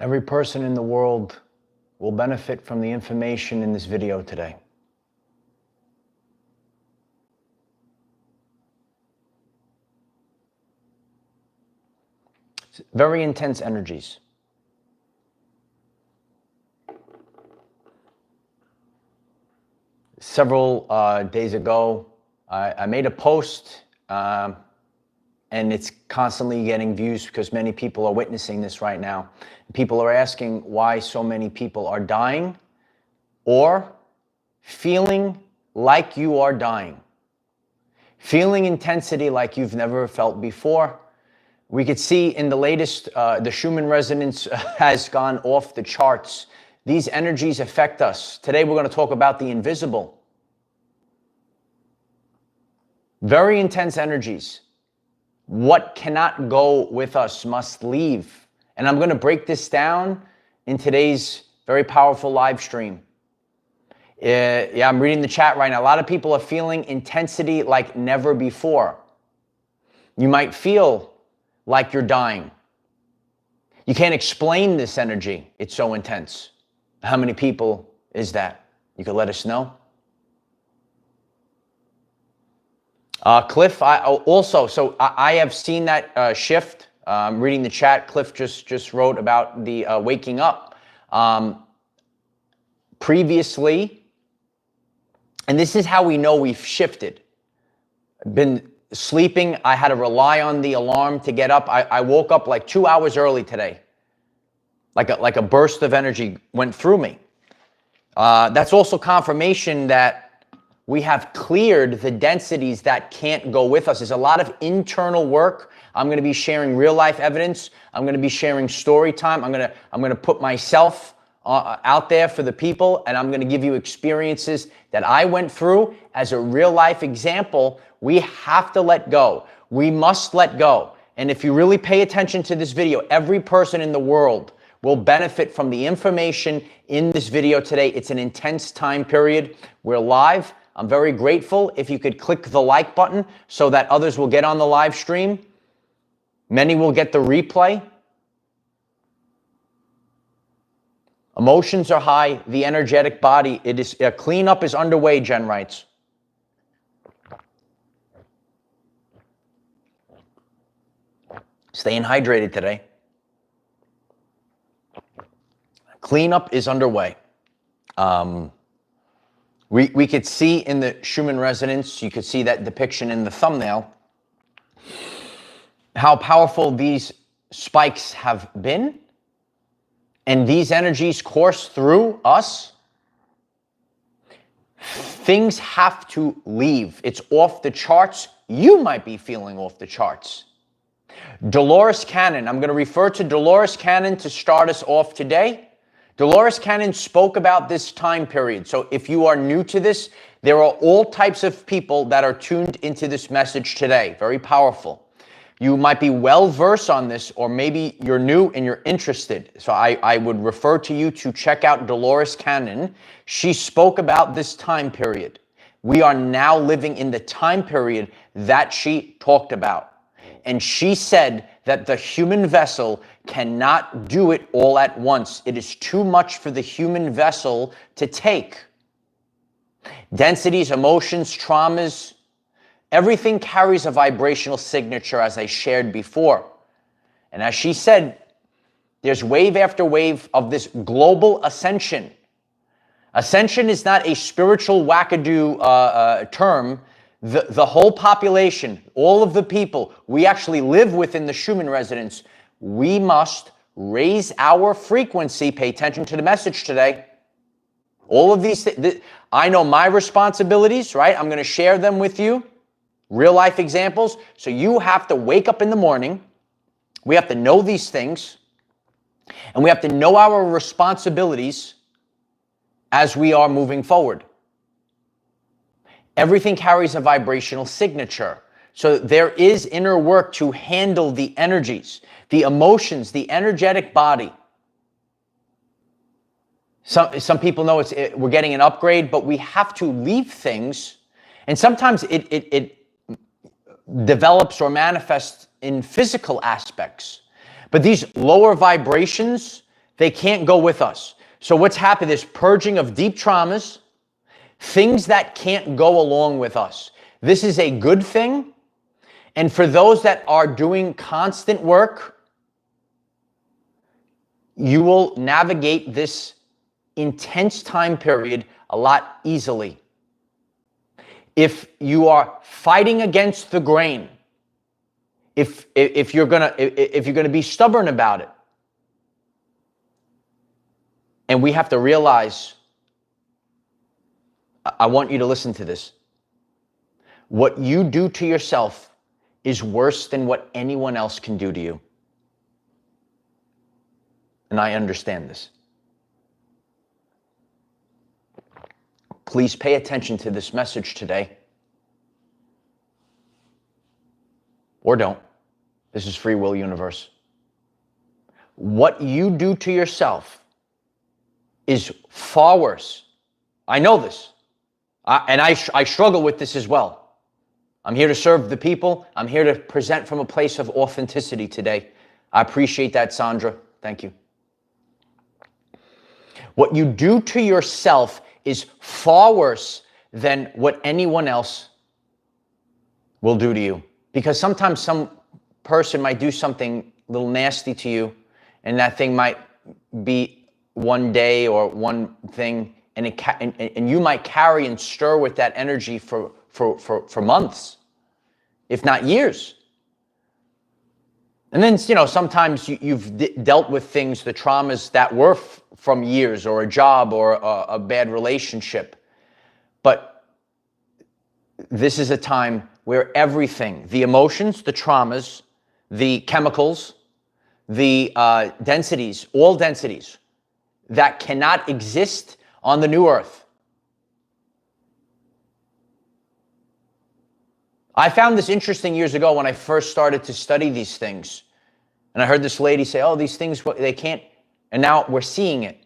Every person in the world will benefit from the information in this video today. Very intense energies. Several days ago, I made a post, and it's constantly getting views because many people are witnessing this right now. People are asking why so many people are dying or feeling like you are dying. Feeling intensity like you've never felt before. We could see in the latest, the Schumann Resonance has gone off the charts. These energies affect us. Today we're going to talk about the invisible. Very intense energies. What cannot go with us must leave. And I'm going to break this down in today's very powerful live stream. Yeah, I'm reading the chat right now. A lot of people are feeling intensity like never before. You might feel like you're dying. You can't explain this energy. It's so intense. How many people is that? You could let us know. Cliff, I have seen that shift. Reading the chat, Cliff just wrote about the waking up. Previously, and this is how we know we've shifted. Been sleeping, I had to rely on the alarm to get up. I woke up like 2 hours early today. Like a burst of energy went through me. That's also confirmation that we have cleared the densities that can't go with us. There's a lot of internal work. I'm going to be sharing real life evidence. I'm going to be sharing story time. I'm going to put myself out there for the people, and I'm going to give you experiences that I went through as a real life example. We have to let go. We must let go. And if you really pay attention to this video, every person in the world will benefit from the information in this video today. It's an intense time period. We're live. I'm very grateful if you could click the like button so that others will get on the live stream. Many will get the replay. Emotions are high. The energetic body, cleanup is underway, Jen writes. Staying hydrated today. Cleanup is underway. We could see in the Schumann Resonance, you could see that depiction in the thumbnail, how powerful these spikes have been. And these energies course through us. Things have to leave. It's off the charts. You might be feeling off the charts. Dolores Cannon, I'm going to refer to Dolores Cannon to start us off today. Dolores Cannon spoke about this time period. So if you are new to this, there are all types of people that are tuned into this message today. Very powerful. You might be well versed on this, or maybe you're new and you're interested. So I would refer to you to check out Dolores Cannon. She spoke about this time period. We are now living in the time period that she talked about. And she said that the human vessel cannot do it all at once. It is too much for the human vessel to take. Densities, emotions, traumas, everything carries a vibrational signature, as I shared before. And as she said, there's wave after wave of this global ascension. Ascension is not a spiritual wackadoo term. The whole population, all of the people, we actually live within the Schumann Resonance. We must raise our frequency. Pay attention to the message today. All of these things, I know my responsibilities, right? I'm going to share them with you. Real life examples. So you have to wake up in the morning. We have to know these things. And we have to know our responsibilities as we are moving forward. Everything carries a vibrational signature. So there is inner work to handle the energies, the emotions, the energetic body. Some people know we're getting an upgrade, but we have to leave things. And sometimes it develops or manifests in physical aspects. But these lower vibrations, They can't go with us. So what's happened is purging of deep traumas, things that can't go along with us. This is a good thing. And for those that are doing constant work, you will navigate this intense time period a lot easily. If you are fighting against the grain, if you're gonna be stubborn about it, and we have to realize, I want you to listen to this. What you do to yourself is worse than what anyone else can do to you. And I understand this. Please pay attention to this message today. Or don't. This is free will universe. What you do to yourself is far worse. I know this. And I struggle with this as well. I'm here to serve the people. I'm here to present from a place of authenticity today. I appreciate that, Sandra. Thank you. What you do to yourself is far worse than what anyone else will do to you. Because sometimes some person might do something a little nasty to you, and that thing might be one day or one thing, and you might carry and stir with that energy for months, if not years. And then, sometimes you've dealt with things, the traumas that were from years, or a job, or a bad relationship. But this is a time where everything, the emotions, the traumas, the chemicals, the densities, all densities that cannot exist on the new earth. I found this interesting years ago when I first started to study these things. And I heard this lady say, oh, these things, they can't, and now we're seeing it.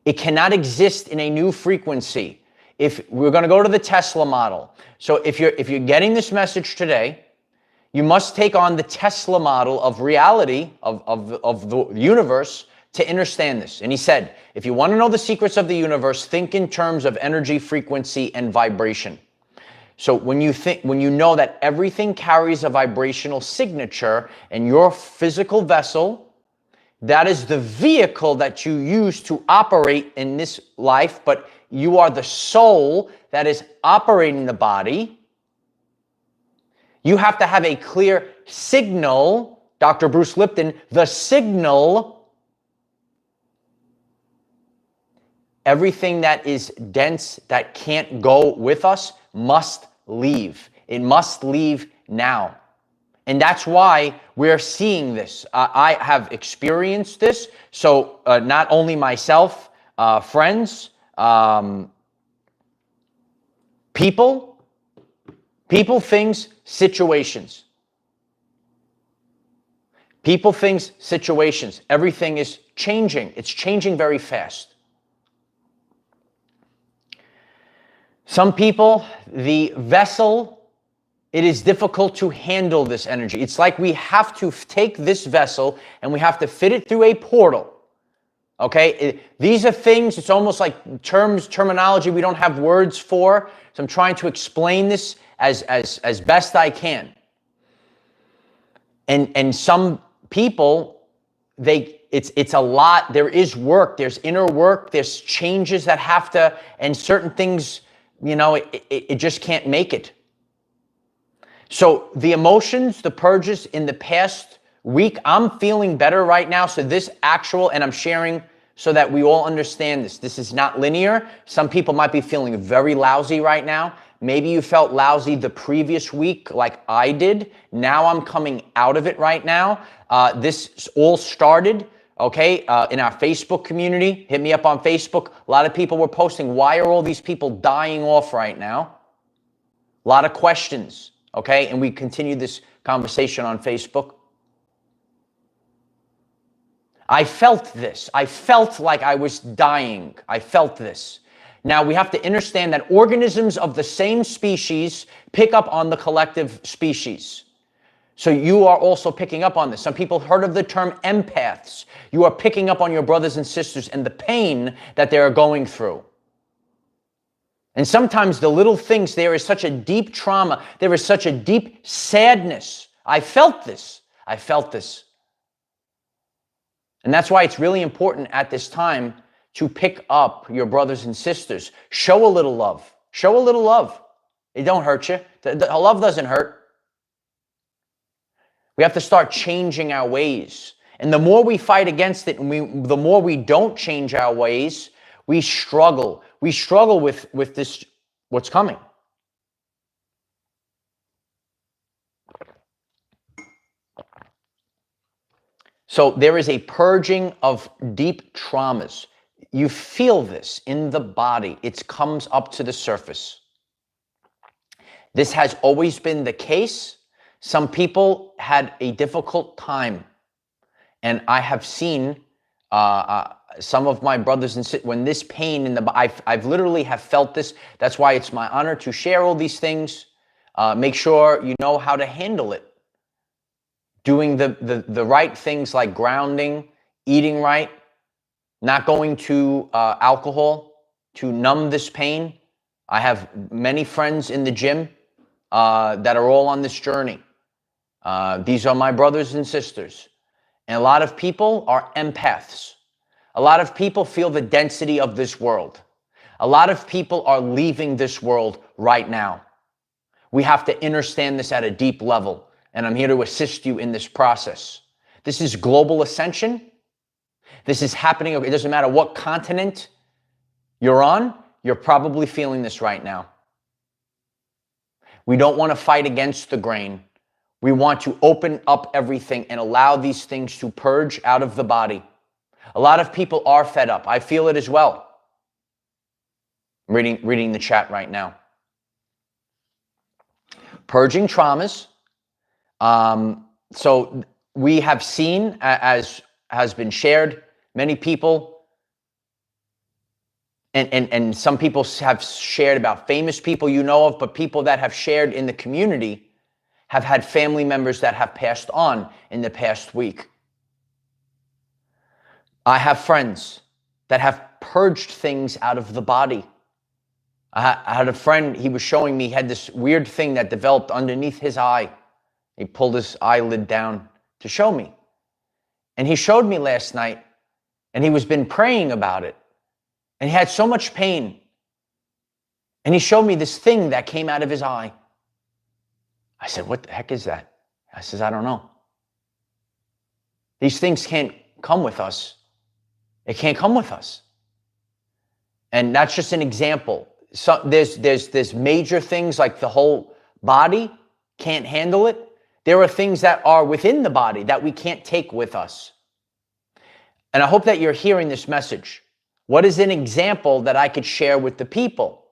It cannot exist in a new frequency. If we're going to go to the Tesla model. So if you're getting this message today, you must take on the Tesla model of reality, of the universe, to understand this. And he said, if you want to know the secrets of the universe, think in terms of energy, frequency, and vibration. So when you know that everything carries a vibrational signature, and your physical vessel, that is the vehicle that you use to operate in this life, but you are the soul that is operating the body. You have to have a clear signal, Dr. Bruce Lipton, the signal. Everything that is dense, that can't go with us, must leave. It must leave now. And that's why we're seeing this. I have experienced this. So not only myself, friends, people, things, situations. People, things, situations. Everything is changing. It's changing very fast. Some people, the vessel, it is difficult to handle this energy. It's like we have to take this vessel and we have to fit it through a portal. Okay? These are things, it's almost like terminology we don't have words for. So I'm trying to explain this as best I can. And some people, it's a lot. There is work. There's inner work. There's changes that have to, and certain things, it just can't make it. So the emotions, the purges in the past week, I'm feeling better right now. So this and I'm sharing so that we all understand this. This is not linear. Some people might be feeling very lousy right now. Maybe you felt lousy the previous week like I did. Now I'm coming out of it right now. This all started, in our Facebook community. Hit me up on Facebook. A lot of people were posting, why are all these people dying off right now? A lot of questions, and we continued this conversation on Facebook. I felt this. I felt like I was dying. I felt this. Now, we have to understand that organisms of the same species pick up on the collective species. So you are also picking up on this. Some people heard of the term empaths. You are picking up on your brothers and sisters and the pain that they are going through. And sometimes the little things, there is such a deep trauma. There is such a deep sadness. I felt this. I felt this. And that's why it's really important at this time to pick up your brothers and sisters. Show a little love. Show a little love. It don't hurt you. The love doesn't hurt. We have to start changing our ways. And the more we fight against it, and the more we don't change our ways, we struggle. We struggle with this, what's coming. So there is a purging of deep traumas. You feel this in the body. It comes up to the surface. This has always been the case. Some people had a difficult time. And I have seen some of my brothers and sisters, when this pain in the, I've literally have felt this. That's why it's my honor to share all these things. Make sure you know how to handle it. Doing the right things like grounding, eating right, not going to alcohol to numb this pain. I have many friends in the gym that are all on this journey. These are my brothers and sisters. And a lot of people are empaths. A lot of people feel the density of this world. A lot of people are leaving this world right now. We have to understand this at a deep level. And I'm here to assist you in this process. This is global ascension. This is happening. It doesn't matter what continent you're on. You're probably feeling this right now. We don't want to fight against the grain. We want to open up everything and allow these things to purge out of the body. A lot of people are fed up. I feel it as well. I'm reading the chat right now. Purging traumas. So we have seen, as has been shared, many people, and some people have shared about famous people you know of, but people that have shared in the community have had family members that have passed on in the past week. I have friends that have purged things out of the body. I had a friend, he was showing me, he had this weird thing that developed underneath his eye. He pulled his eyelid down to show me. And he showed me last night, and he was been praying about it. And he had so much pain. And he showed me this thing that came out of his eye. I said, what the heck is that? I says, I don't know. These things can't come with us. It can't come with us. And that's just an example. So there's major things like the whole body can't handle it. There are things that are within the body that we can't take with us. And I hope that you're hearing this message. What is an example that I could share with the people?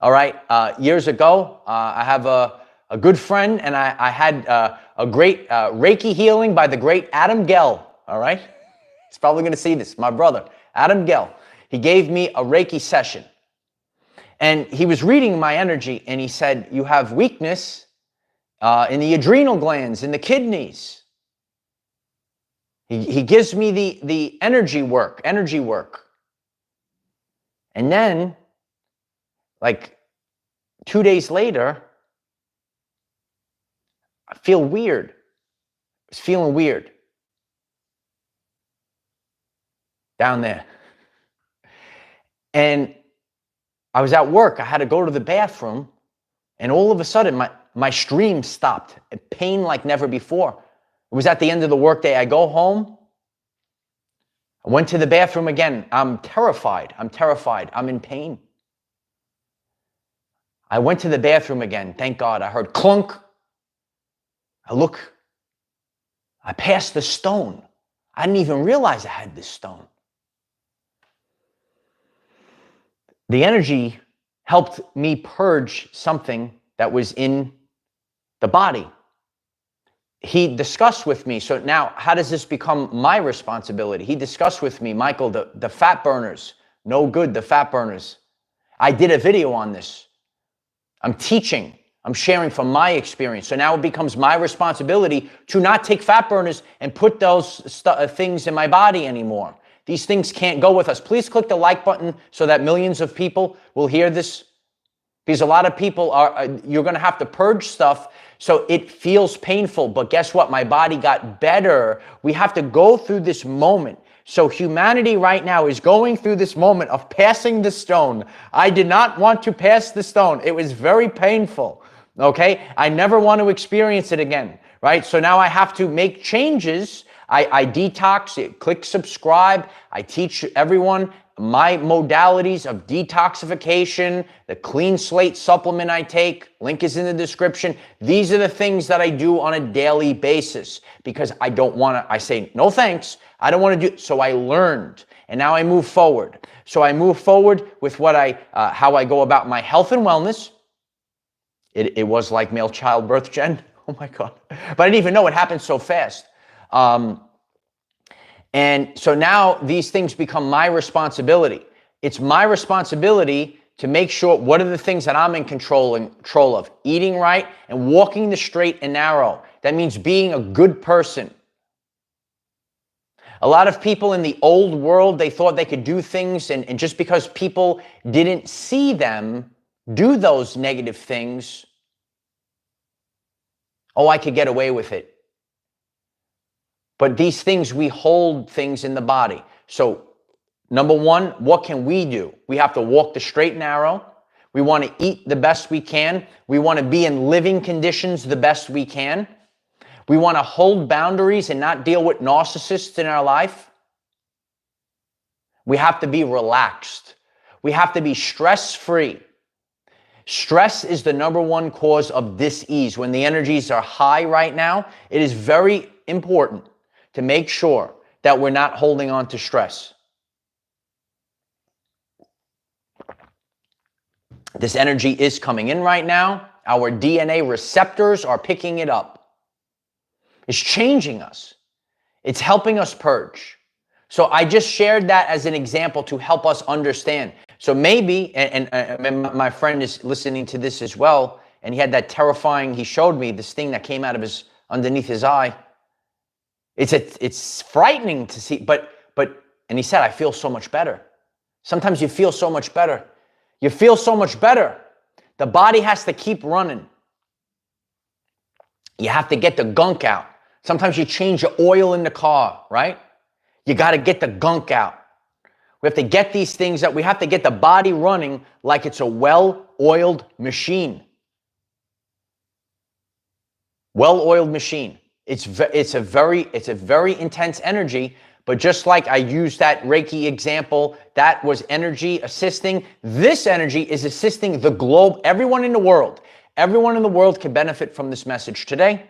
All right. Years ago, I have a good friend, and I had a great Reiki healing by the great Adam Gell. All right. He's probably going to see this. My brother, Adam Gell. He gave me a Reiki session. And he was reading my energy, and he said, you have weakness in the adrenal glands, in the kidneys. He gives me the energy work. And then, like 2 days later, I feel weird. I was feeling weird. Down there. And I was at work. I had to go to the bathroom. And all of a sudden, my stream stopped. Pain like never before. It was at the end of the workday. I go home. I went to the bathroom again. I'm terrified. I'm in pain. I went to the bathroom again. Thank God. I heard clunk. I look. I passed the stone. I didn't even realize I had this stone. The energy helped me purge something that was in the body. He discussed with me, so now how does this become my responsibility? He discussed with me, Michael, the fat burners, no good, the fat burners. I did a video on this. I'm teaching I'm sharing from my experience. So now it becomes my responsibility to not take fat burners and put those things in my body anymore. These things can't go with us. Please click the like button so that millions of people will hear this. Because a lot of people you're going to have to purge stuff, so it feels painful. But guess what? My body got better. We have to go through this moment. So humanity right now is going through this moment of passing the stone. I did not want to pass the stone. It was very painful. Okay? I never want to experience it again. Right? So now I have to make changes. I detox, click subscribe. I teach everyone my modalities of detoxification, the clean slate supplement I take, link is in the description. These are the things that I do on a daily basis because I don't want to, I say, no thanks. I don't want to do, so I learned and now I move forward. So I move forward with what how I go about my health and wellness. It was like male childbirth, Jen. Oh my God. But I didn't even know it happened so fast. And so now these things become my responsibility. It's my responsibility to make sure what are the things that I'm in control of. Eating right and walking the straight and narrow. That means being a good person. A lot of people in the old world, they thought they could do things, and just because people didn't see them do those negative things, oh, I could get away with it. But these things, we hold things in the body. So number one, what can we do? We have to walk the straight and narrow. We want to eat the best we can. We want to be in living conditions the best we can. We want to hold boundaries and not deal with narcissists in our life. We have to be relaxed. We have to be stress-free. Stress is the number one cause of dis-ease. When the energies are high right now, it is very important to make sure that we're not holding on to stress. This energy is coming in right now. Our DNA receptors are picking it up. It's changing us. It's helping us purge. So I just shared that as an example to help us understand. So maybe, and my friend is listening to this as well, and he had that terrifying, he showed me this thing that came out of underneath his eye. It's frightening to see, but, and he said, I feel so much better. Sometimes you feel so much better. You feel so much better. The body has to keep running. You have to get the gunk out. Sometimes you change your oil in the car, right? You got to get the gunk out. We have to get these things out. We have to get the body running like it's a well-oiled machine. Well-oiled machine. It's a very intense energy, but just like I used that Reiki example, that was energy assisting. This energy is assisting the globe, everyone in the world. Everyone in the world can benefit from this message today.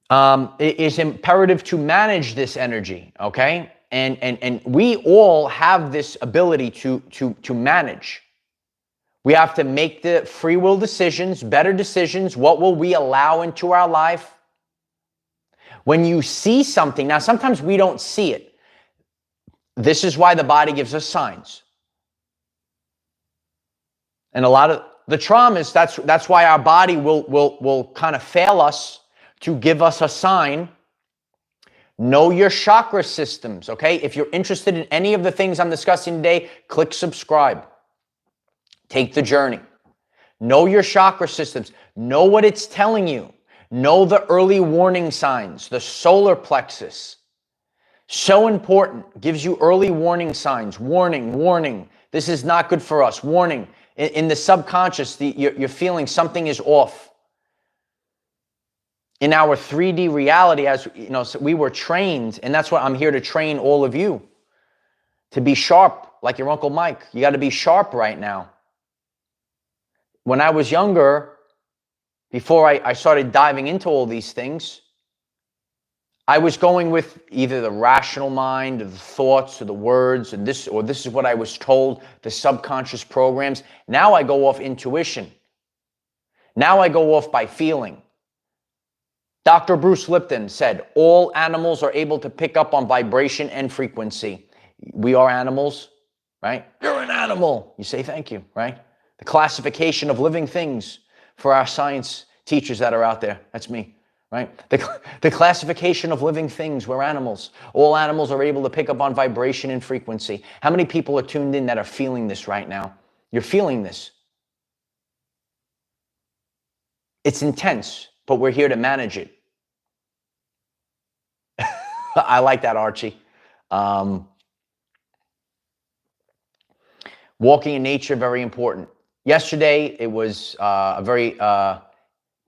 It is imperative to manage this energy, okay? And we all have this ability to manage. We have to make the free will decisions, better decisions. What will we allow into our life? When you see something, now sometimes we don't see it. This is why the body gives us signs. And a lot of the traumas, that's why our body will kind of fail us to give us a sign. Know your chakra systems, okay? If you're interested in any of the things I'm discussing today, click subscribe. Take the journey. Know your chakra systems. Know what it's telling you. Know the early warning signs, the solar plexus. So important. Gives you early warning signs. Warning, warning. This is not good for us. Warning. In the subconscious, you're feeling something is off. In our 3D reality, as you know, so we were trained, and that's what I'm here to train all of you. To be sharp, like your Uncle Mike. You got to be sharp right now. When I was younger, before I started diving into all these things, I was going with either the rational mind, or the thoughts, or the words, and this is what I was told, the subconscious programs. Now I go off intuition. Now I go off by feeling. Dr. Bruce Lipton said, all animals are able to pick up on vibration and frequency. We are animals, right? You're an animal. You say thank you, right? The classification of living things for our science teachers that are out there. That's me, right? The classification of living things. We're animals. All animals are able to pick up on vibration and frequency. How many people are tuned in that are feeling this right now? You're feeling this. It's intense, but we're here to manage it. I like that, Archie. Walking in nature, very important. Yesterday, it was a very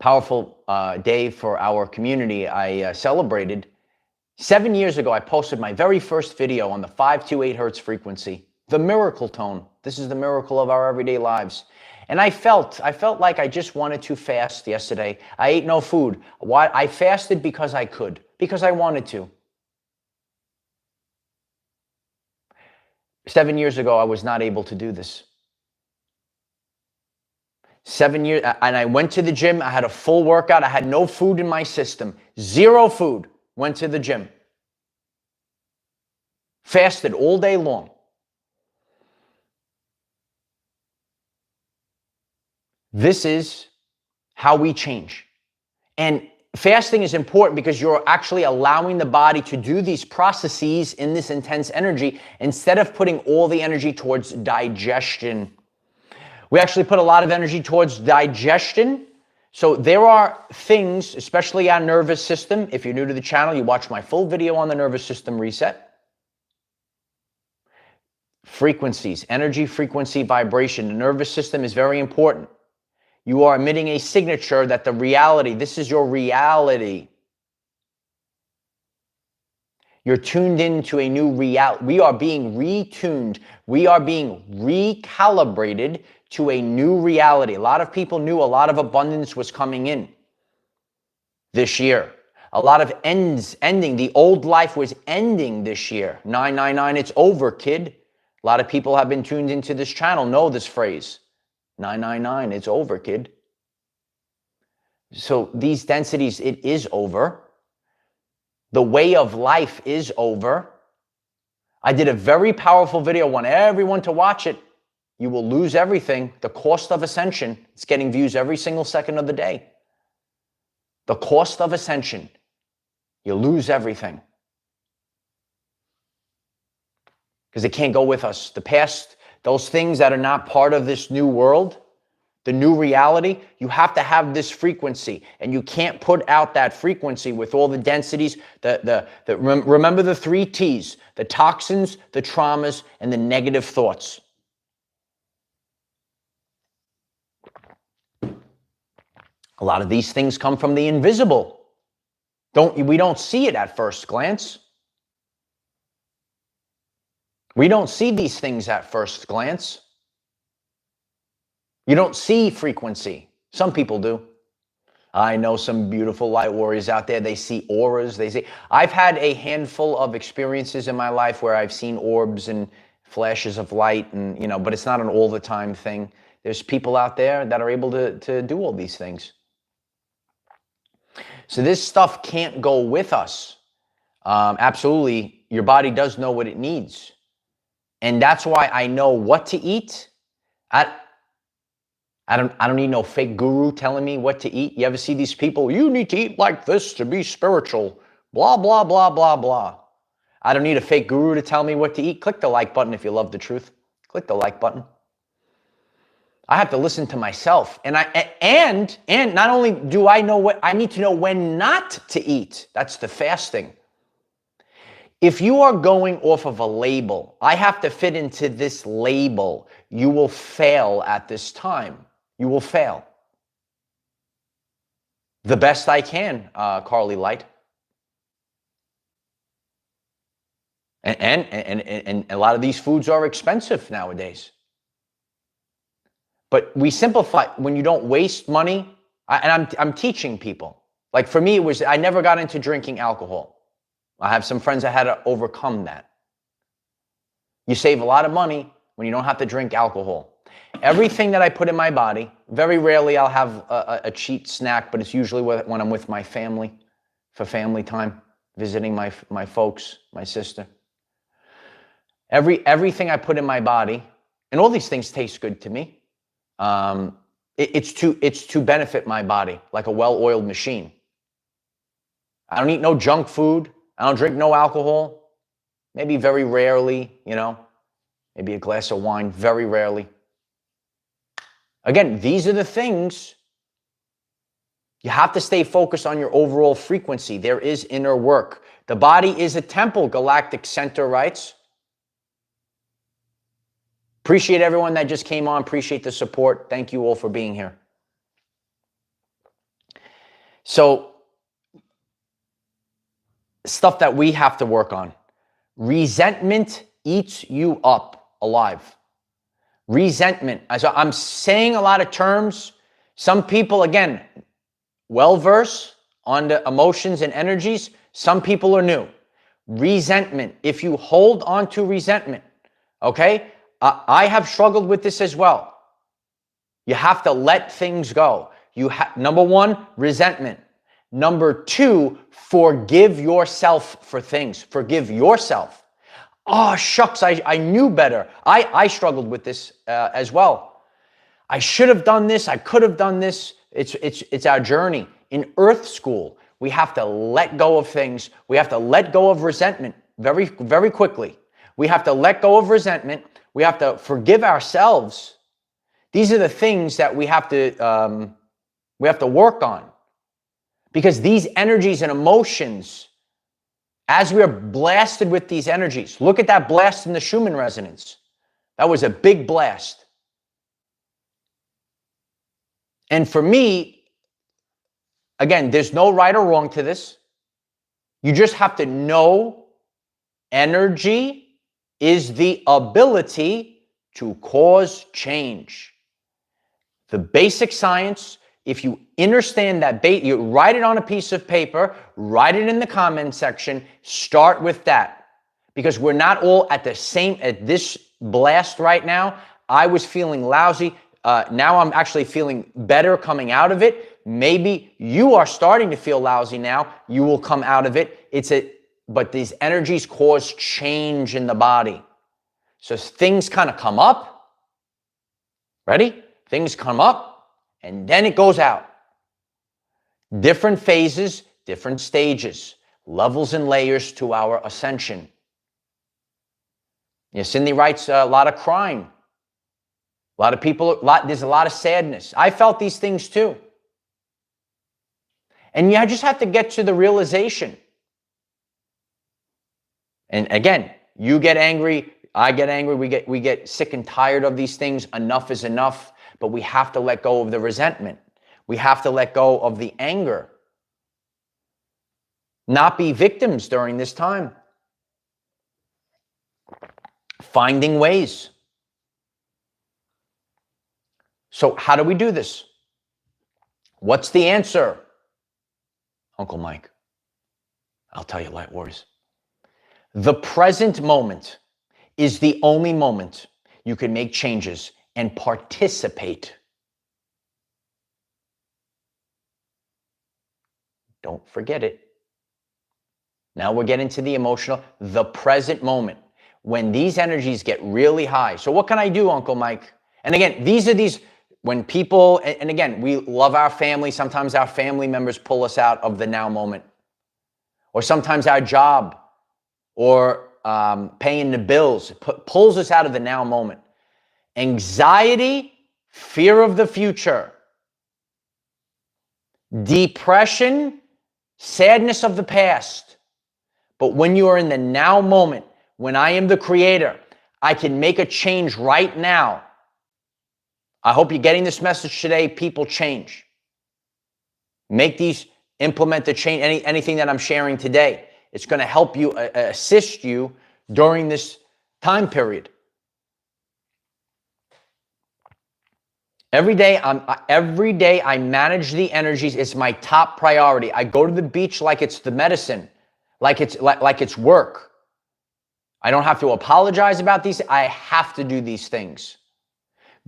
powerful day for our community. I celebrated. 7 years ago, I posted my very first video on the 528 hertz frequency, the miracle tone. This is the miracle of our everyday lives. And I felt like I just wanted to fast yesterday. I ate no food. Why? I fasted because I could, because I wanted to. 7 years ago, I was not able to do this. 7 years, and I went to the gym. I had a full workout. I had no food in my system. Zero food. Went to the gym. Fasted all day long. This is how we change. And fasting is important because you're actually allowing the body to do these processes in this intense energy instead of putting all the energy towards digestion. We actually put a lot of energy towards digestion. So there are things, especially our nervous system. If you're new to the channel, you watch my full video on the nervous system reset. Frequencies, energy, frequency, vibration. The nervous system is very important. You are emitting a signature that the reality, this is your reality. You're tuned into a new reality. We are being retuned. We are being recalibrated to a new reality. A lot of people knew a lot of abundance was coming in this year. A lot of ending. The old life was ending this year. 999, it's over, kid. A lot of people have been tuned into this channel, know this phrase. 999, it's over, kid. So these densities, it is over. The way of life is over. I did a very powerful video. I want everyone to watch it. You will lose everything. The cost of ascension. It's getting views every single second of the day. The cost of ascension. You lose everything. Because it can't go with us. The past, those things that are not part of this new world, the new reality, you have to have this frequency. And you can't put out that frequency with all the densities. Remember the 3 T's, the toxins, the traumas, and the negative thoughts. A lot of these things come from the invisible. We don't see it at first glance. We don't see these things at first glance. You don't see frequency. Some people do. I know some beautiful light warriors out there. They see auras. I've had a handful of experiences in my life where I've seen orbs and flashes of light, and but it's not an all the time thing. There's people out there that are able to do all these things. So this stuff can't go with us. Absolutely, your body does know what it needs. And that's why I know what to eat. I don't need no fake guru telling me what to eat. You ever see these people? You need to eat like this to be spiritual. Blah, blah, blah, blah, blah. I don't need a fake guru to tell me what to eat. Click the like button if you love the truth. Click the like button. I have to listen to myself. And not only do I know what I need to know when not to eat. That's the fasting. If you are going off of a label, I have to fit into this label, you will fail at this time. You will fail. The best I can, Carly Light. And a lot of these foods are expensive nowadays. But we simplify when you don't waste money. And I'm teaching people. Like for me, I never got into drinking alcohol. I have some friends that had to overcome that. You save a lot of money when you don't have to drink alcohol. Everything that I put in my body, very rarely I'll have a cheat snack, but it's usually when I'm with my family, for family time, visiting my folks, my sister. Everything I put in my body, and all these things taste good to me. It's to benefit my body like a well-oiled machine. I don't eat no junk food. I don't drink no alcohol. Maybe very rarely, maybe a glass of wine, very rarely. Again, these are the things you have to stay focused on. Your overall frequency. There is inner work. The body is a temple, Galactic Center writes. Appreciate everyone that just came on. Appreciate the support. Thank you all for being here. So, stuff that we have to work on. Resentment eats you up alive. Resentment. So I'm saying a lot of terms. Some people, again, well-versed on the emotions and energies. Some people are new. Resentment. If you hold on to resentment, okay? I have struggled with this as well. You have to let things go. Number one, resentment. Number two, forgive yourself for things. Forgive yourself. Oh, shucks, I knew better. I struggled with this as well. I should have done this. I could have done this. It's our journey. In Earth School, we have to let go of things. We have to let go of resentment very, very quickly. We have to let go of resentment. We have to forgive ourselves. These are the things that we have to work on. Because these energies and emotions, as we are blasted with these energies, look at that blast in the Schumann Resonance. That was a big blast. And for me, again, there's no right or wrong to this. You just have to know energy is the ability to cause change. The basic science. If you understand that, you write it on a piece of paper, write it in the comment section, start with that. Because we're not all at this blast right now. I was feeling lousy. Now I'm actually feeling better coming out of it. Maybe you are starting to feel lousy now. You will come out of it. But these energies cause change in the body. So things kind of come up. Ready? Things come up. And then it goes out. Different phases, different stages, levels and layers to our ascension. Yeah, Cindy writes a lot of crying. A lot of people, there's a lot of sadness. I felt these things too. And I just have to get to the realization. And again, you get angry, I get angry, we get sick and tired of these things. Enough is enough. But we have to let go of the resentment. We have to let go of the anger. Not be victims during this time. Finding ways. So how do we do this? What's the answer? Uncle Mike, I'll tell you, Light Wars. The present moment is the only moment you can make changes and participate. Don't forget it. Now we're getting to the emotional, the present moment, when these energies get really high. So what can I do, Uncle Mike? And again, when people, and again, we love our family. Sometimes our family members pull us out of the now moment. Or sometimes our job or paying the bills pulls us out of the now moment. Anxiety, fear of the future, depression, sadness of the past. But when you are in the now moment, when I am the creator, I can make a change right now. I hope you're getting this message today. People, change. Implement the change, anything that I'm sharing today. It's going to help you, assist you during this time period. Every day I manage the energies. It's my top priority. I go to the beach like it's the medicine, like it's work. I don't have to apologize about these. I have to do these things.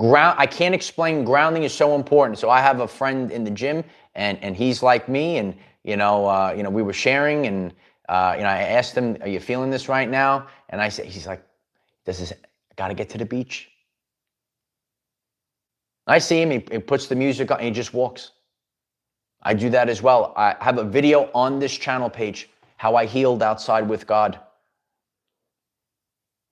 I can't explain. Grounding is so important. So I have a friend in the gym, and he's like me, and we were sharing, and I asked him, "Are you feeling this right now?" And he's like, "I got to get to the beach." I see him, he puts the music on, and he just walks. I do that as well. I have a video on this channel page, how I healed outside with God.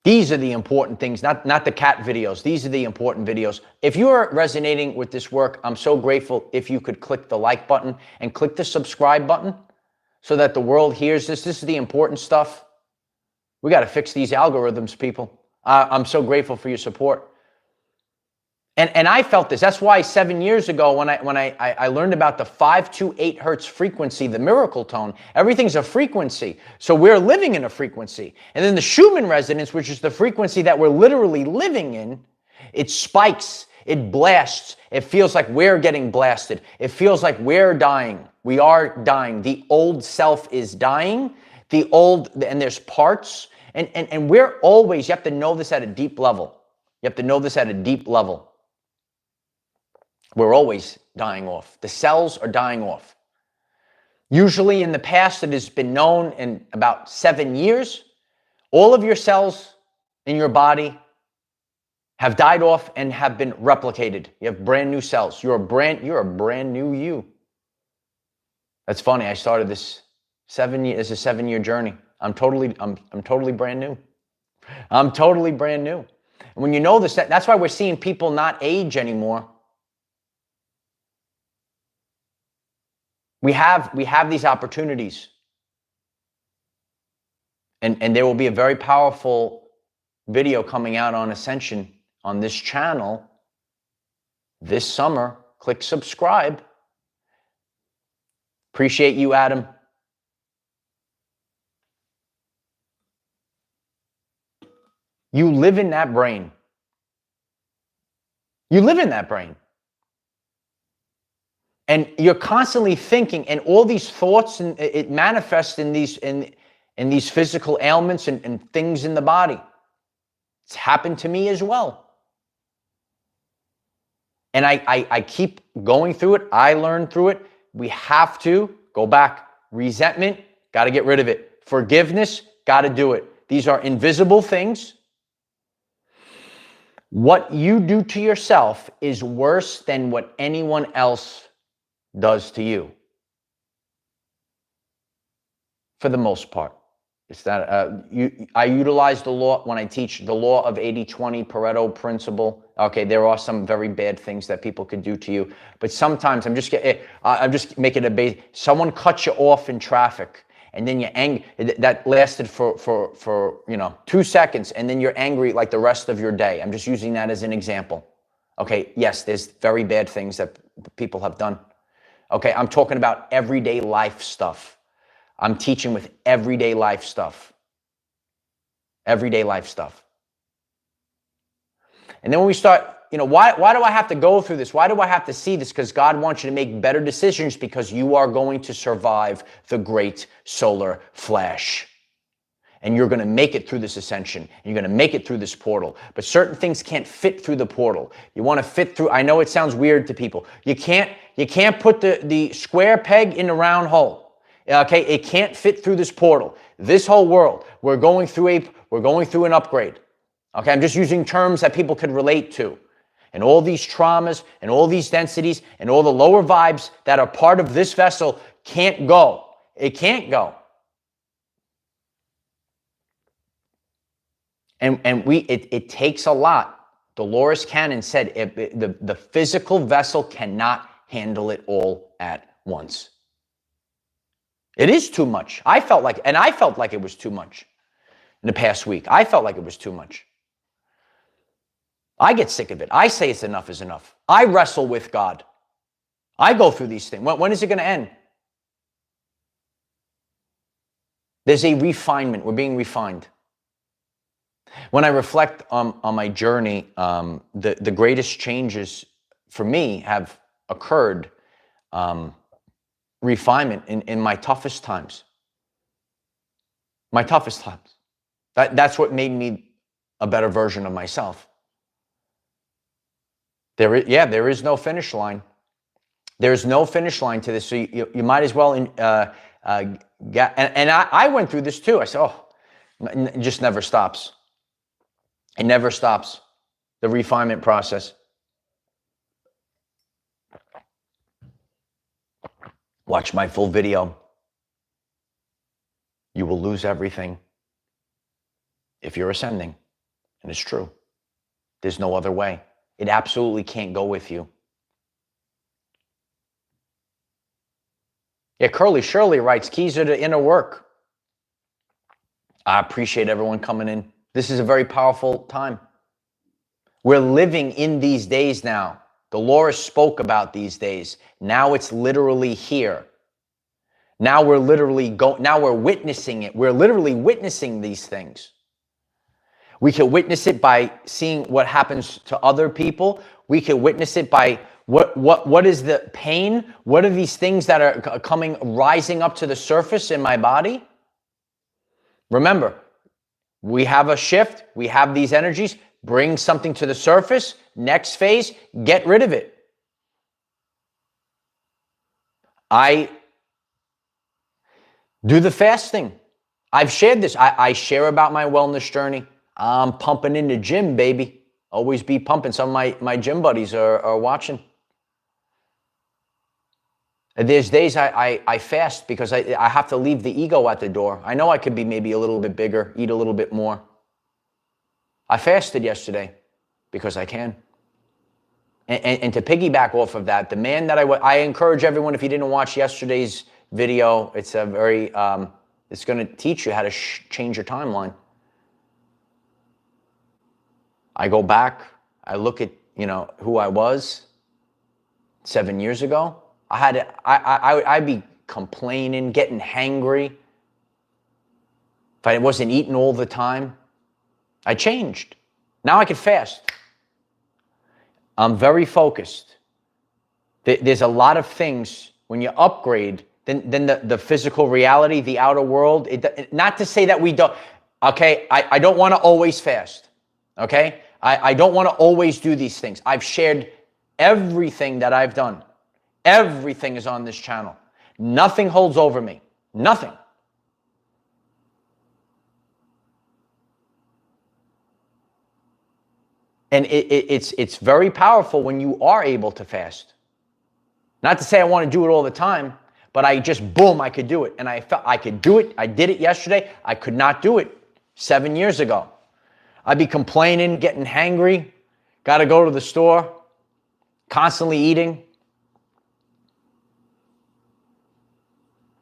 These are the important things, not the cat videos. These are the important videos. If you are resonating with this work, I'm so grateful if you could click the like button and click the subscribe button so that the world hears this. This is the important stuff. We got to fix these algorithms, people. I'm so grateful for your support. And I felt this. That's why 7 years ago when I learned about the 528 hertz frequency, the miracle tone, everything's a frequency. So we're living in a frequency. And then the Schumann resonance, which is the frequency that we're literally living in, it spikes, it blasts. It feels like we're getting blasted. It feels like we're dying. We are dying. The old self is dying. And there's parts. And we're always, you have to know this at a deep level. You have to know this at a deep level. We're always dying off. The cells are dying off. Usually in the past, it has been known in about 7 years, all of your cells in your body have died off and have been replicated. You have brand new cells. You're a brand new you. That's funny. I started this 7 years. It's a 7-year journey. I'm totally brand new. I'm totally brand new. And when you know this, that's why we're seeing people not age anymore. We have these opportunities. And there will be a very powerful video coming out on Ascension on this channel this summer. Click subscribe. Appreciate you, Adam. You live in that brain. You live in that brain. And you're constantly thinking, and all these thoughts, and it manifests in these physical ailments and things in the body. It's happened to me as well. And I keep going through it. I learn through it. We have to go back. Resentment, got to get rid of it. Forgiveness, got to do it. These are invisible things. What you do to yourself is worse than what anyone else does to you. For the most part. It's that I utilize the law when I teach the law of 80-20 Pareto principle. Okay, there are some very bad things that people could do to you, but sometimes I'm just making a base. Someone cuts you off in traffic, and then you're angry. That lasted for 2 seconds, and then you're angry like the rest of your day. I'm just using that as an example. Okay, yes, there's very bad things that people have done. Okay, I'm talking about everyday life stuff. I'm teaching with everyday life stuff. Everyday life stuff. And then when we start, why do I have to go through this? Why do I have to see this? Because God wants you to make better decisions because you are going to survive the great solar flash. And you're going to make it through this ascension. And you're going to make it through this portal. But certain things can't fit through the portal. You want to fit through, I know it sounds weird to people. You can't put the square peg in the round hole. Okay, it can't fit through this portal. This whole world, we're going through an upgrade. Okay, I'm just using terms that people could relate to. And all these traumas and all these densities and all the lower vibes that are part of this vessel can't go. It can't go. And it takes a lot. Dolores Cannon said the physical vessel cannot handle it all at once. It is too much. I felt like it was too much in the past week. I felt like it was too much. I get sick of it. I say it's enough is enough. I wrestle with God. I go through these things. When is it going to end? There's a refinement. We're being refined. When I reflect on my journey, the greatest changes for me have occurred refinement in my toughest times. My toughest times. That's what made me a better version of myself. There is no finish line. There's no finish line to this. So you might as well get. And I went through this too. I said, it just never stops. It never stops. The refinement process. Watch my full video. You will lose everything if you're ascending. And it's true. There's no other way. It absolutely can't go with you. Yeah, Curly Shirley writes, keys are to inner work. I appreciate everyone coming in. This is a very powerful time. We're living in these days now. Dolores spoke about these days. Now it's literally here. Now we're witnessing it. We're literally witnessing these things. We can witness it by seeing what happens to other people. We can witness it by what is the pain? What are these things that are rising up to the surface in my body? Remember, we have a shift. We have these energies. Bring something to the surface. Next phase, get rid of it. I do the fasting. I've shared this. I share about my wellness journey. I'm pumping in the gym, baby. Always be pumping. Some of my gym buddies are watching. There's days I fast because I have to leave the ego at the door. I know I could be maybe a little bit bigger, eat a little bit more. I fasted yesterday because I can. And to piggyback off of that, the man that I encourage everyone, if you didn't watch yesterday's video, it's a very, it's going to teach you how to change your timeline. I go back, I look at, who I was 7 years ago. I'd be complaining, getting hangry. If I wasn't eating all the time, I changed. Now I can fast. I'm very focused. There's a lot of things when you upgrade, then the physical reality, the outer world, not to say that we don't, okay, I don't want to always fast, okay? I don't want to always do these things. I've shared everything that I've done. Everything is on this channel. Nothing holds over me. Nothing. And it's very powerful when you are able to fast. Not to say I want to do it all the time, but I just, boom, I could do it. And I felt I could do it. I did it yesterday. I could not do it 7 years ago. I'd be complaining, getting hangry, got to go to the store, constantly eating.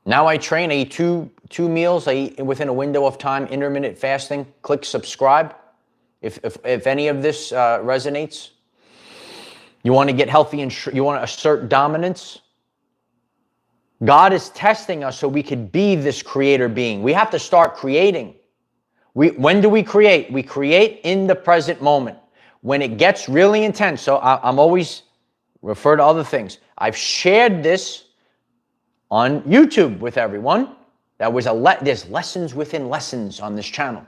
Now I train. I eat two meals. I eat within a window of time, intermittent fasting. Click subscribe if any of this resonates. You want to get healthy and you want to assert dominance. God is testing us so we could be this creator being. We have to start creating. When do we create? We create in the present moment. When it gets really intense, so I'm always refer to other things. I've shared this on YouTube with everyone. There's lessons within lessons on this channel.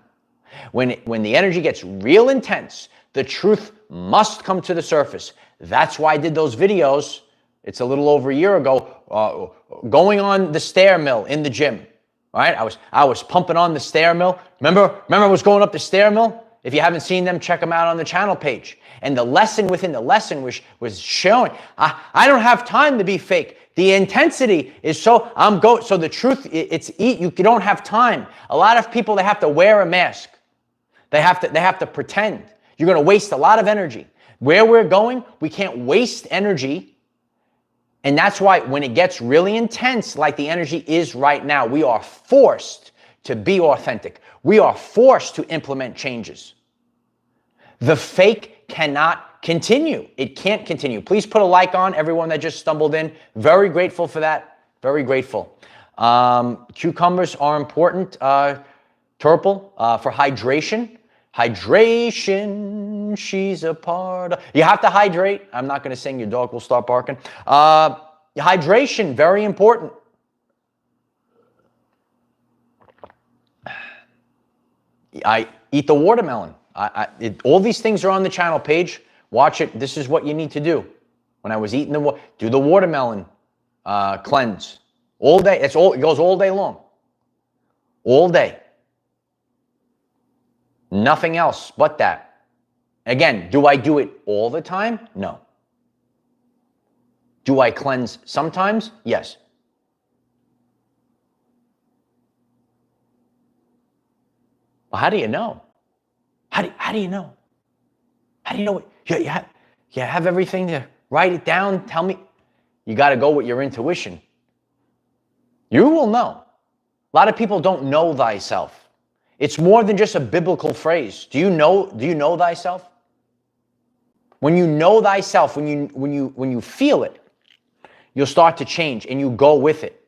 When the energy gets real intense, the truth must come to the surface. That's why I did those videos. It's a little over a year ago, going on the stair mill in the gym. All right, I was pumping on the stair mill. Remember I was going up the stair mill? If you haven't seen them, check them out on the channel page. And the lesson within the lesson was showing, I don't have time to be fake. The intensity is so the truth, you don't have time. A lot of people, they have to wear a mask. They have to pretend. You're going to waste a lot of energy. Where we're going, we can't waste energy. And that's why when it gets really intense, like the energy is right now, we are forced to be authentic. We are forced to implement changes. The fake cannot continue. It can't continue. Please put a like on everyone that just stumbled in. Very grateful for that. Very grateful. Cucumbers are important, Turple, for hydration. Hydration, she's a part of... You have to hydrate. I'm not going to sing. Your dog will start barking. Hydration, very important. I eat the watermelon. All these things are on the channel page. Watch it. This is what you need to do. When I was eating do the watermelon cleanse. All day. It goes all day long. All day. Nothing else but that. Again, do I do it all the time? No. Do I cleanse sometimes? Yes. Well, how do you know? How do you know? How do you know? You have everything to write it down. Tell me. You got to go with your intuition. You will know. A lot of people don't know thyself. It's more than just a biblical phrase. Do you know thyself? When you know thyself, when you feel it, you'll start to change and you go with it.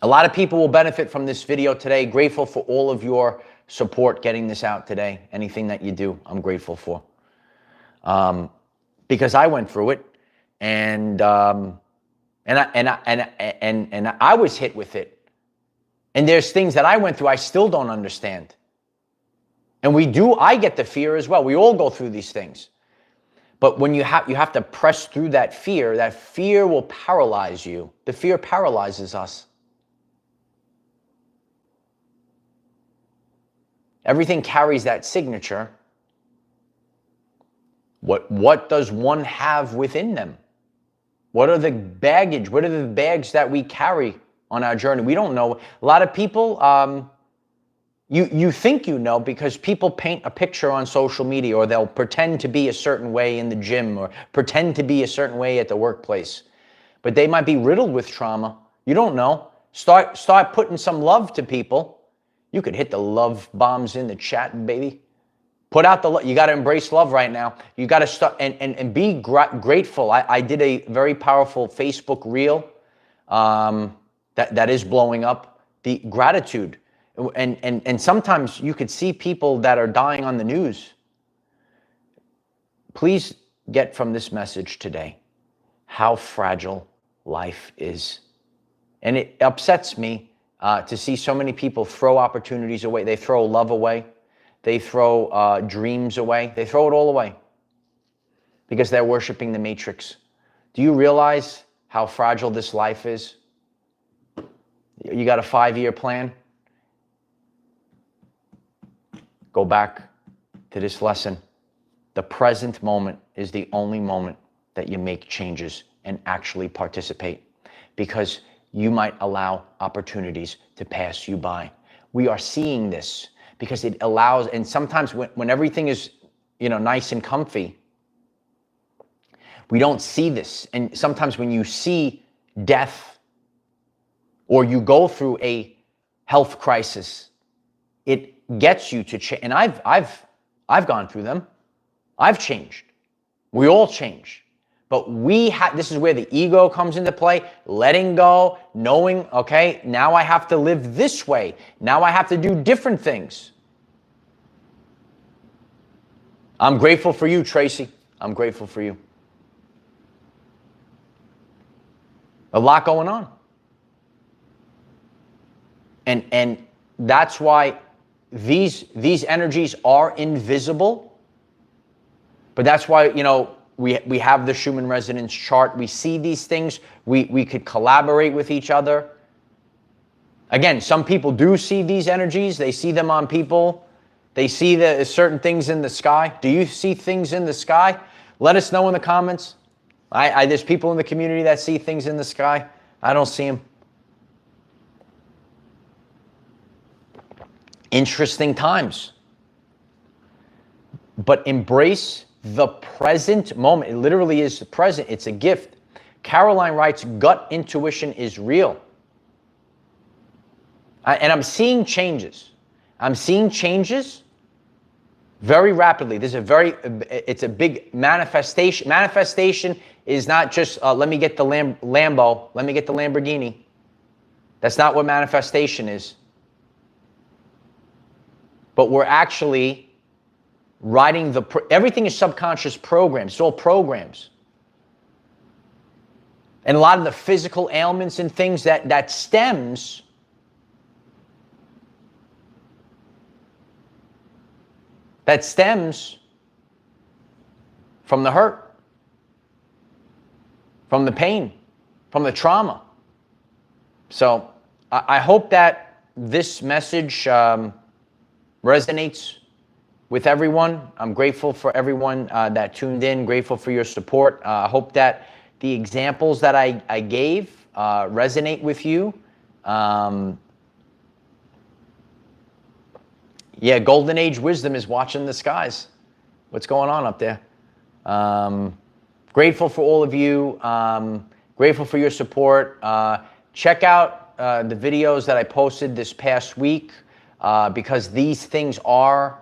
A lot of people will benefit from this video today. Grateful for all of your support getting this out today. Anything that you do, I'm grateful for. Because I went through it, and I was hit with it. And there's things that I went through I still don't understand. And I get the fear as well. We all go through these things. But when you have to press through that fear will paralyze you. The fear paralyzes us. Everything carries that signature. What does one have within them? What are the baggage? What are the bags that we carry on our journey? We don't know. A lot of people, you think you know because people paint a picture on social media, or they'll pretend to be a certain way in the gym, or pretend to be a certain way at the workplace. But they might be riddled with trauma. You don't know. Start putting some love to people. You could hit the love bombs in the chat, baby. Put out the love. You got to embrace love right now. You got to start and be grateful. I did a very powerful Facebook reel that is blowing up. The gratitude. And sometimes you could see people that are dying on the news. Please get from this message today how fragile life is. And it upsets me to see so many people throw opportunities away. They throw love away. They throw dreams away. They throw it all away because they're worshiping the matrix. Do you realize how fragile this life is? You got a 5-year plan? Go back to this lesson. The present moment is the only moment that you make changes and actually participate, because you might allow opportunities to pass you by. We are seeing this because it allows, and sometimes when everything is, nice and comfy, we don't see this. And sometimes when you see death or you go through a health crisis, it gets you to change. And I've gone through them. I've changed. We all change. But this is where the ego comes into play, letting go, knowing, okay, now I have to live this way. Now I have to do different things. I'm grateful for you, Tracy. I'm grateful for you. A lot going on. And that's why these energies are invisible. But that's why, we have the Schumann Resonance chart. We see these things. We could collaborate with each other. Again, some people do see these energies. They see them on people. They see certain things in the sky. Do you see things in the sky? Let us know in the comments. There's people in the community that see things in the sky. I don't see them. Interesting times. But embrace the present moment. It literally is the present. It's a gift. Caroline writes, gut intuition is real. And I'm seeing changes. I'm seeing changes very rapidly. It's a big manifestation. Manifestation is not just, let me get the Lambo, let me get the Lamborghini. That's not what manifestation is. But we're actually writing everything is subconscious programs. It's all programs. And a lot of the physical ailments and things that stems from the hurt, from the pain, from the trauma. So I hope that this message resonates with everyone. I'm grateful for everyone that tuned in, grateful for your support. I hope that the examples that I gave resonate with you. Yeah, Golden Age wisdom is watching the skies. What's going on up there? Grateful for all of you. Grateful for your support. Check out the videos that I posted this past week because these things are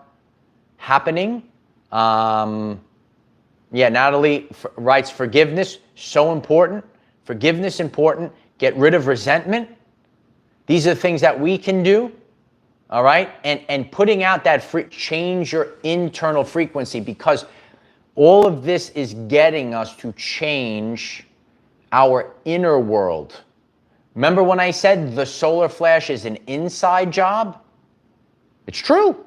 happening. Yeah, Natalie writes, forgiveness, so important. Forgiveness, important. Get rid of resentment. These are things that we can do, all right? And putting out that change your internal frequency, because all of this is getting us to change our inner world. Remember when I said the solar flash is an inside job? It's true.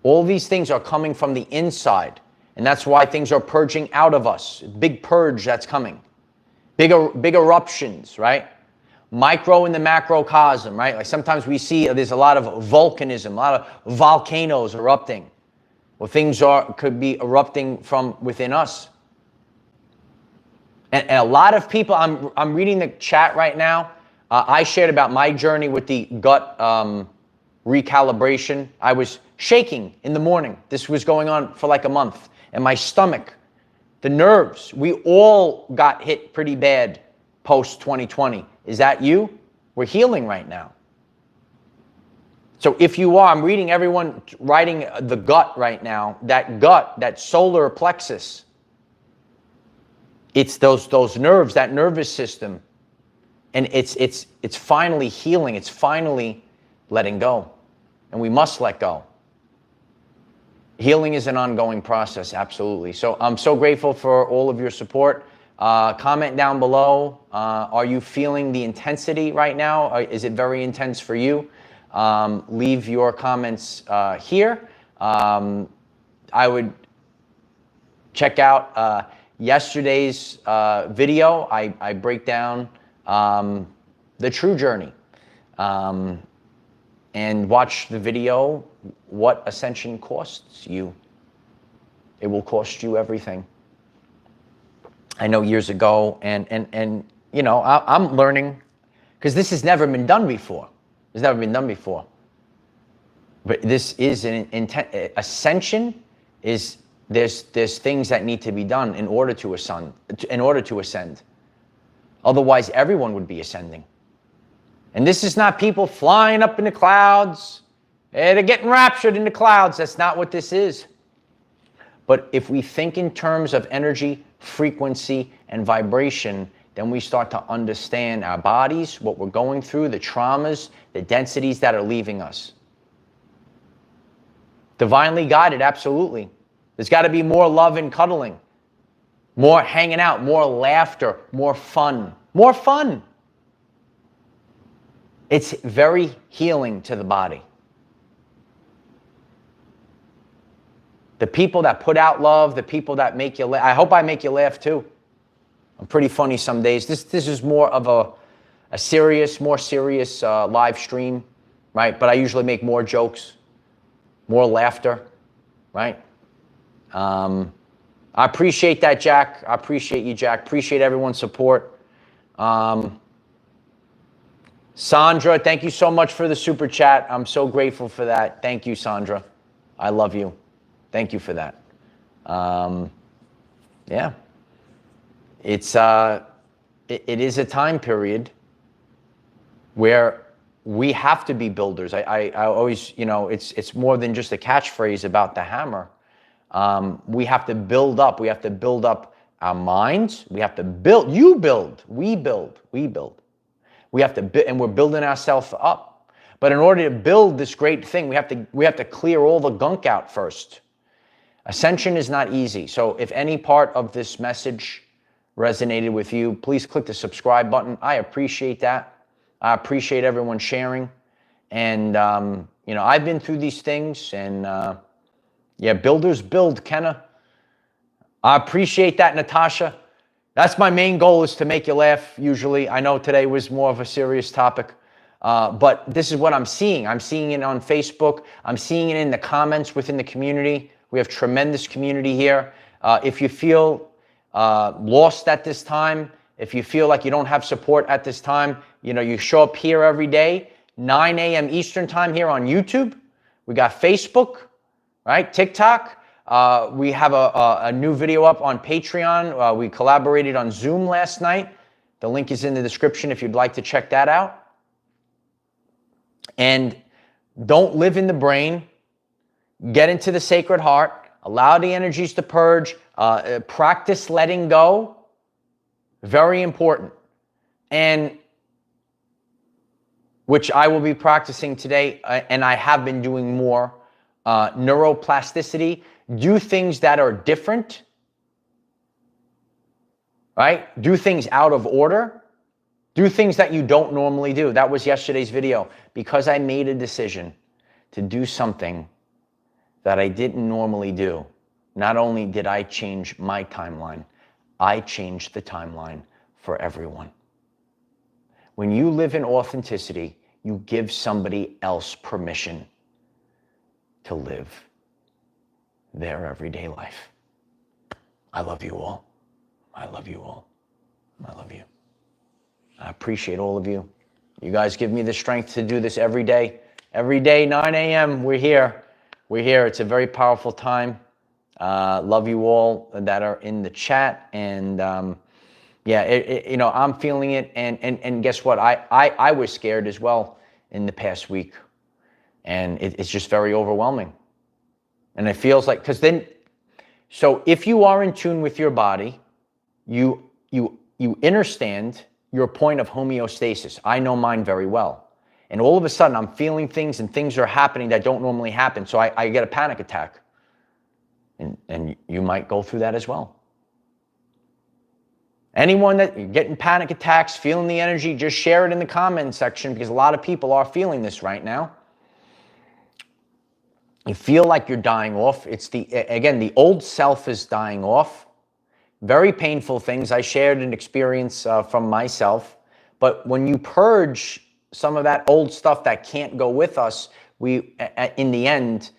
All these things are coming from the inside, and that's why things are purging out of us. Big purge that's coming. Big eruptions, right? Micro in the macrocosm, right? Like sometimes we see there's a lot of volcanism, a lot of volcanoes erupting. Well, things could be erupting from within us. And a lot of people, I'm reading the chat right now. I shared about my journey with the gut recalibration. I was shaking in the morning. This was going on for like a month. And my stomach, the nerves, we all got hit pretty bad post 2020. Is that you? We're healing right now. So if you are, I'm reading everyone writing the gut right now. That gut, that solar plexus, it's those nerves, that nervous system, and it's finally healing. It's finally letting go, and we must let go. Healing is an ongoing process, absolutely. So I'm so grateful for all of your support. Comment down below. Are you feeling the intensity right now? Is it very intense for you? Leave your comments here. I would check out yesterday's video. I break down the true journey. And watch the video, What Ascension Costs You. It will cost you everything. I know years ago, and you know, I'm learning, because this has never been done before. It's never been done before. But this is an ascension. Is there's things that need to be done in order to ascend. Otherwise, everyone would be ascending. And this is not people flying up in the clouds. They're getting raptured in the clouds. That's not what this is. But if we think in terms of energy, frequency, and vibration, then we start to understand our bodies, what we're going through, the traumas, the densities that are leaving us. Divinely guided, absolutely. There's got to be more love and cuddling, more hanging out, more laughter, more fun. More fun. It's very healing to the body. The people that put out love, the people that make you laugh. I hope I make you laugh too. I'm pretty funny some days. This is more of a more serious live stream, right? But I usually make more jokes, more laughter, right? I appreciate that, Jack. I appreciate you, Jack. Appreciate everyone's support. Sandra, thank you so much for the super chat. I'm so grateful for that. Thank you, Sandra. I love you. Thank you for that. Yeah. It is a time period where we have to be builders. I always, you know, it's more than just a catchphrase about the hammer. We have to build up. We have to build up our minds. We have to build. You build. We build. We build. We have to build, and we're building ourselves up. But in order to build this great thing, we have to clear all the gunk out first. Ascension is not easy. So if any part of this message resonated with you, please click the subscribe button. I appreciate that. I appreciate everyone sharing. And, you know, I've been through these things, and yeah, builders build, Kenna. I appreciate that, Natasha. That's my main goal, is to make you laugh usually. I know today was more of a serious topic, but this is what I'm seeing. I'm seeing it on Facebook. I'm seeing it in the comments within the community. We have tremendous community here. If you feel lost at this time, if you feel like you don't have support at this time, you know, you show up here every day, 9 a.m. Eastern time here on YouTube. We got Facebook, right? TikTok. We have a new video up on Patreon. We collaborated on Zoom last night. The link is in the description if you'd like to check that out. And don't live in the brain. Get into the sacred heart. Allow the energies to purge. Practice letting go. Very important. And which I will be practicing today, and I have been doing more. Neuroplasticity. Do things that are different. Right? Do things out of order. Do things that you don't normally do. That was yesterday's video. Because I made a decision to do something that I didn't normally do, not only did I change my timeline, I changed the timeline for everyone. When you live in authenticity, you give somebody else permission to live their everyday life. I love you all. I love you all. I love you. I appreciate all of you. You guys give me the strength to do this every day. Every day, 9 a.m., we're here. We're here. It's a very powerful time. Love you all that are in the chat. And yeah, I'm feeling it. And guess what? I was scared as well in the past week. And it's just very overwhelming. And it feels like, so if you are in tune with your body, you understand your point of homeostasis. I know mine very well. And all of a sudden, I'm feeling things and things are happening that don't normally happen. So I get a panic attack. And you might go through that as well. Anyone that you're getting panic attacks, feeling the energy, just share it in the comment section because a lot of people are feeling this right now. You feel like you're dying off. It's the old self is dying off. Very painful things. I shared an experience from myself. But when you purge some of that old stuff that can't go with us, in the end,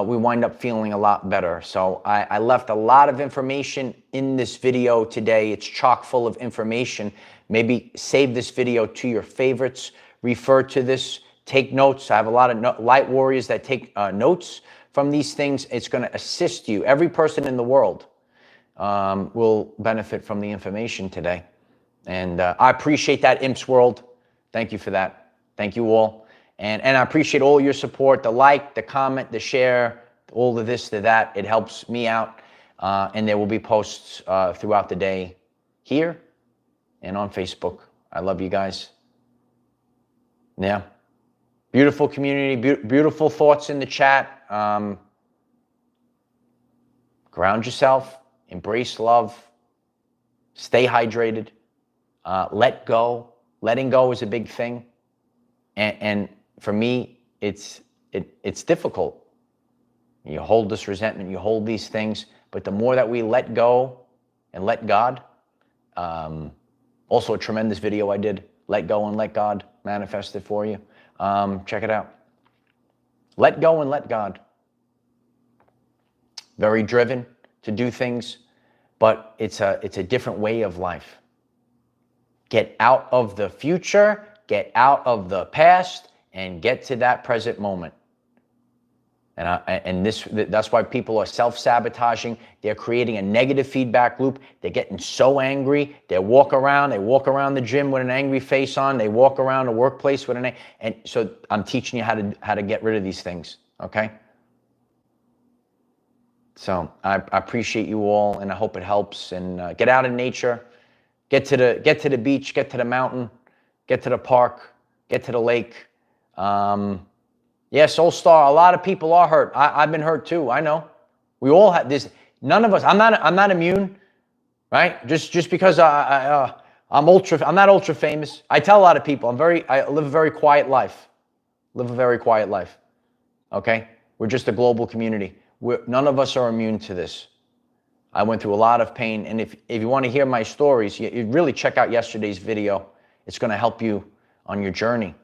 we wind up feeling a lot better. So I left a lot of information in this video today. It's chock full of information. Maybe save this video to your favorites. Refer to this. Take notes. I have a lot of light warriors that take notes from these things. It's going to assist you. Every person in the world will benefit from the information today. And I appreciate that, Imps World. Thank you for that. Thank you all. And I appreciate all your support, the like, the comment, the share, all of this, to that. It helps me out. And there will be posts throughout the day here and on Facebook. I love you guys. Yeah. Beautiful community, beautiful thoughts in the chat. Ground yourself, embrace love, stay hydrated, let go. Letting go is a big thing. And for me, it's difficult. You hold this resentment, you hold these things, but the more that we let go and let God, also a tremendous video I did, Let Go and Let God, manifest it for you. Check it out. Let go and let God. Very driven to do things, but it's a different way of life. Get out of the future, get out of the past, and get to that present moment. And that's why people are self-sabotaging. They're creating a negative feedback loop. They're getting so angry. They walk around the gym with an angry face on. They walk around the workplace with and so I'm teaching you how to get rid of these things, okay? So I appreciate you all, and I hope it helps. And get out in nature, get to the beach, get to the mountain, get to the park, get to the lake. Yeah, Soul Star, a lot of people are hurt. I've been hurt too, I know. We all have this. None of us, I'm not immune, right? Just because I'm not ultra famous. I tell a lot of people, I live a very quiet life. Okay? We're just a global community. None of us are immune to this. I went through a lot of pain, and if you want to hear my stories, you really check out yesterday's video. It's going to help you on your journey.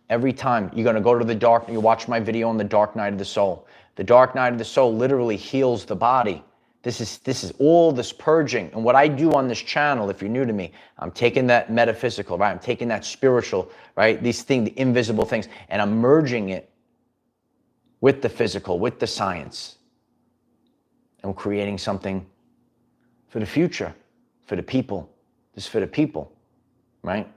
Every time you're going to go to the dark, you watch my video on the dark night of the soul. The dark night of the soul literally heals the body. This is all this purging. And what I do on this channel, if you're new to me, I'm taking that metaphysical, right? I'm taking that spiritual, right? These things, the invisible things, and I'm merging it with the physical, with the science. And we're creating something for the future, for the people. This is for the people, right?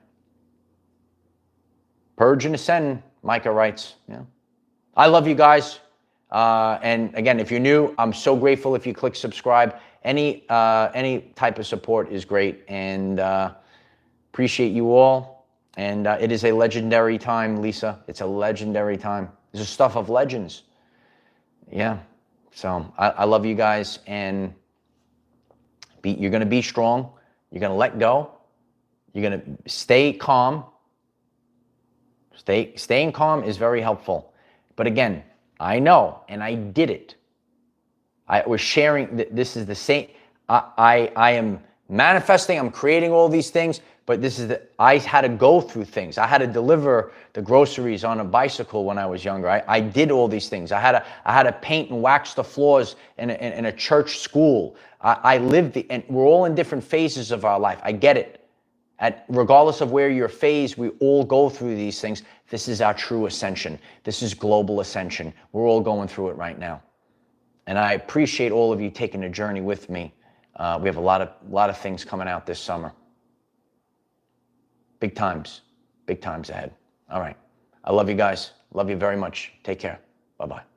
Purge and ascend, Micah writes. Yeah. I love you guys. And again, if you're new, I'm so grateful if you click subscribe. Any type of support is great, and appreciate you all. And it is a legendary time, Lisa. It's a legendary time. This is stuff of legends. Yeah. So I love you guys, and you're going to be strong. You're going to let go. You're going to stay calm. Staying calm is very helpful. But again, I know, and I did it. I was sharing, this is the same, I am manifesting, I'm creating all these things, but I had to go through things. I had to deliver the groceries on a bicycle when I was younger. I did all these things. I had to paint and wax the floors in a church school. I lived, and we're all in different phases of our life. I get it. Regardless of where your phase, we all go through these things. This is our true ascension. This is global ascension. We're all going through it right now. And I appreciate all of you taking the journey with me. We have a lot of things coming out this summer. Big times ahead. All right. I love you guys. Love you very much. Take care. Bye-bye.